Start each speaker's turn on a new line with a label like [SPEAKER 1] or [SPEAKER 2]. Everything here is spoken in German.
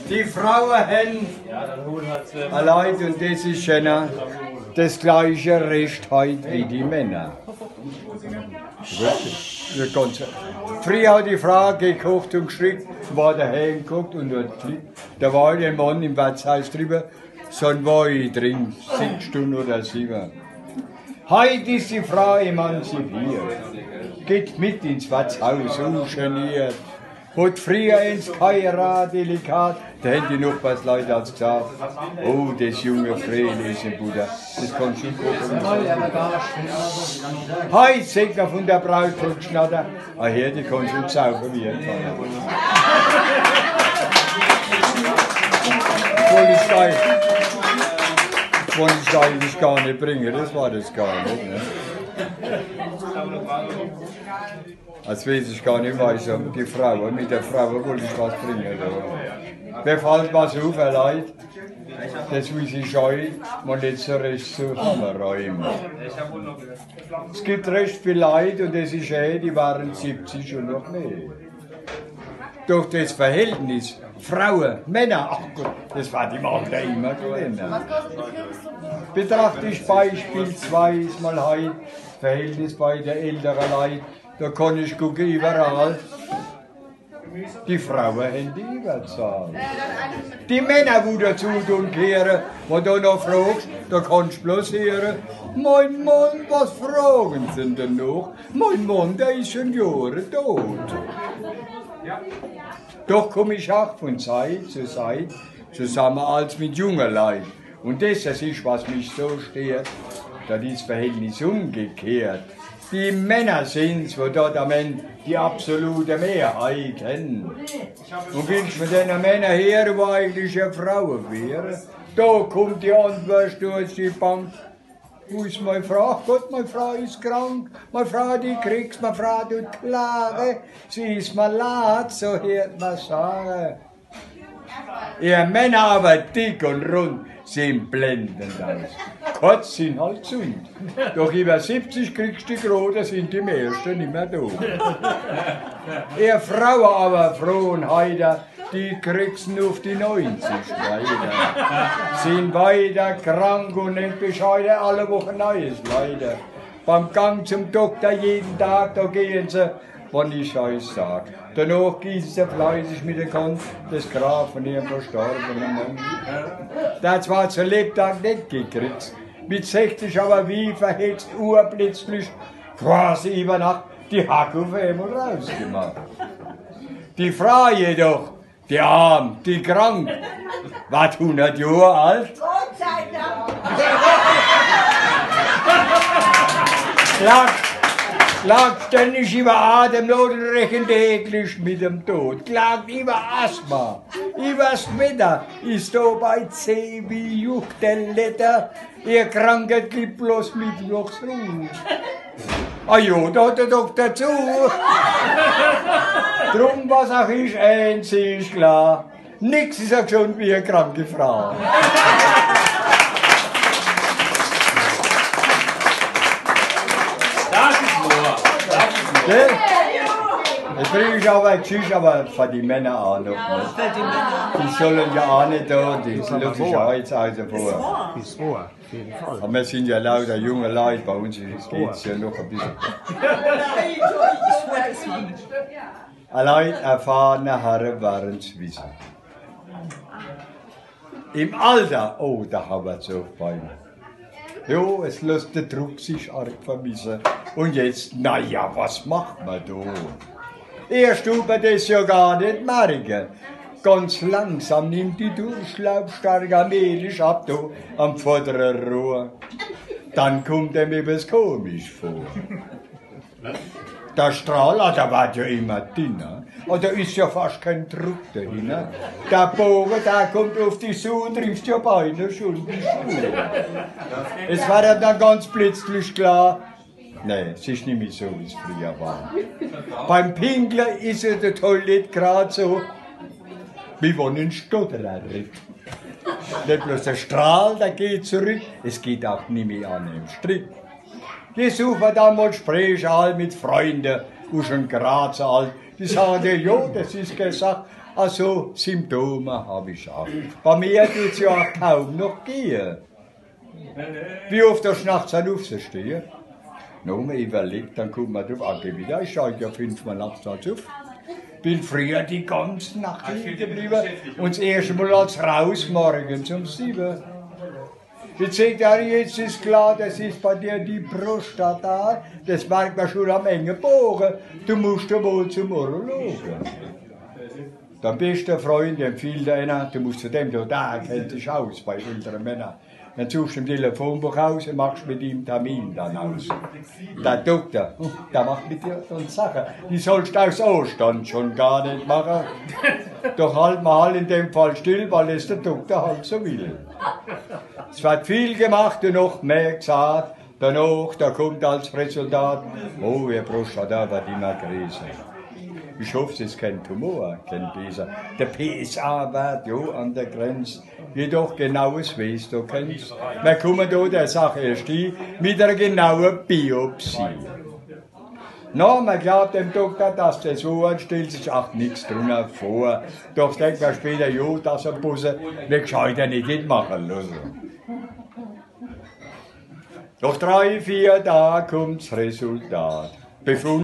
[SPEAKER 1] Die Frauen haben allein, und das ist schon das gleiche Recht heute wie die Männer. Früher hat die Frau gekocht und geschrien, war daheim gekocht und da war der Mann im Wirtshaus drüber, so ein Wein drin, 6 Stunden oder 7. Heute ist die Frau emanzipiert, geht mit ins Wirtshaus, ungeniert. Hat früher ins Kaira delikat, da hätten die Nachbarsleute als gesagt, oh, das junge Freli ist ein Buddha, das kannst du gucken. Heute sagt er von der Braut von Schnatter, ah, hier, die kannst du sauber werden. Wollte ich eigentlich gar nicht bringen, das war das gar nicht. Ne? Als weiß ich gar nicht, was die Frau, mit der Frau wollte ich was bringen. Mir fällt was auf, Leute, das weiß ich heute, man nicht so recht zu räumen. Es gibt recht viele Leute, und das ist die waren 70 und noch mehr. Durch das Verhältnis Frauen, Männer, ach Gott, das war die Mann immer gewesen. Betrachte ich beispielsweise mal heute Verhältnis bei der älteren Leute, da kann ich gucken überall. Die Frauen haben die Überzahl. Die Männer, die dazu kehren, wo du noch fragst, da kannst du bloß hören, mein Mann, was fragen Sie denn noch? Mein Mann, der ist schon Jahre tot. Doch komme ich auch von Zeit zu Zeit zusammen als mit jungen Leuten. Und das ist, was mich so stört, da ist das Verhältnis umgekehrt. Die Männer sind es, die dort am Ende die absolute Mehrheit haben. Und willst du von den Männern her, wo eigentlich eine Frau wäre? Da kommt die Antwort durch die Bank. Wo ist meine Frau? Ach Gott, meine Frau ist krank. Meine Frau, die kriegst, meine Frau tut klage. Sie ist mal leid, so hört man sagen. Ihr Männer aber dick und rund sehen blendend aus. Kurz sind halt gesund. Doch über 70 kriegst du die Grote, sind die meisten nicht mehr da. Ihr Frauen aber froh und heiter, die kriegst nur auf die 90 weiter. Sind weiter krank und nicht Bescheid, alle Wochen Neues leider. Beim Gang zum Doktor jeden Tag, da gehen sie, wann ich euch sag. Danach gießen sie fleißig mit der Hand das Grab von ihrem verstorbenen Mann. Der zwar zu Lebtag nicht gekriegt, mit 60 aber wie verhetzt urplötzlich quasi über Nacht die Hacke auf einmal rausgemacht. Die Frau jedoch, die arm, die krank, war 100 Jahre alt.
[SPEAKER 2] Gott sei Dank!
[SPEAKER 1] Klagt ständig über Atemnot und rechnet täglich mit dem Tod. Klagt über Asthma, übers Wetter, ist da bei C wie Jucht der Letter. Ihr Krankheit gibt bloß Mittwochsruhe. Ah jo, da hat der Doktor zu. Drum, was auch ich, eins ist klar. Nix ist ja schon wie eine kranke Frau. Jetzt bringe ich aber eine Geschichte, aber für die Männer auch noch. Die sollen ja auch nicht da, die lassen sich auch jetzt außen vor.
[SPEAKER 3] Ist wahr, auf jeden Fall.
[SPEAKER 1] Aber wir sind ja lauter junge Leute, bei uns geht es ja noch ein bisschen. Allein erfahrene Herren werden es wissen. Im Alter, oh, da haben wir es auf Beine. Jo, es lässt der Druck sich arg vermissen. Und jetzt, naja, was macht man da? Erst tut man das ja gar nicht merken. Ganz langsam nimmt die Durchlaufstärke allmählich ab, da am vorderen Rohr. Dann kommt ihm etwas komisch vor. Der Strahler, der war ja immer dünner. Und da ist ja fast kein Druck dahin. Der Bogen, der kommt auf dich zu und trifft ja beinahe schon die Schuhe. Es war dann ganz plötzlich klar, nein, es ist nicht mehr so, wie es früher war. Beim Pinkler ist es der Toilette gerade so, wie wenn ein Stotterer redet. Nicht bloß der Strahl, der geht zurück, es geht auch nicht mehr an dem Strick. Die suchen dann mal Gespräche halt mit Freunden, die schon gerade so alt Die sagen, ja, das ist gesagt, also Symptome habe ich auch. Bei mir tut es ja auch kaum noch gehen. Wie oft hast du nachts aufstehen? No, man überlegt, dann kommt man drauf, wieder, ich schaue ja 5-mal nachts auf. Bin früher die ganze Nacht liegen geblieben und das erste Mal als raus morgens um 7. Jetzt sagt er, jetzt ist klar, das ist bei dir die Prostata, das merkt man schon am engen Bogen, du musst ja wohl zum Urologen. Der beste Freund empfiehlt einer, du musst zu dem, da kennt sich aus bei älteren Männern. Dann suchst du im Telefonbuch aus und machst mit ihm Termin dann aus. Der Doktor, der macht mit dir so Sachen. Die sollst du aus Anstand schon gar nicht machen. Doch halt mal in dem Fall still, weil es der Doktor halt so will. Es wird viel gemacht und noch mehr gesagt. Danach, da kommt als Resultat, oh, ihr Prostata wird immer größer. Ich hoffe, es ist kein Tumor, kein PSA. Der PSA-Wert, ja, an der Grenze. Jedoch genaues weißt du kennst. Wir kommen da der Sache erst hin, mit einer genauen Biopsie. Na, man glaubt dem Doktor, dass das so stellt sich auch nichts drunter vor. Doch denkt man später, ja, dass er Busse, wir gescheiter nicht machen lassen. Nach 3-4 Tagen kommt das Resultat. Befund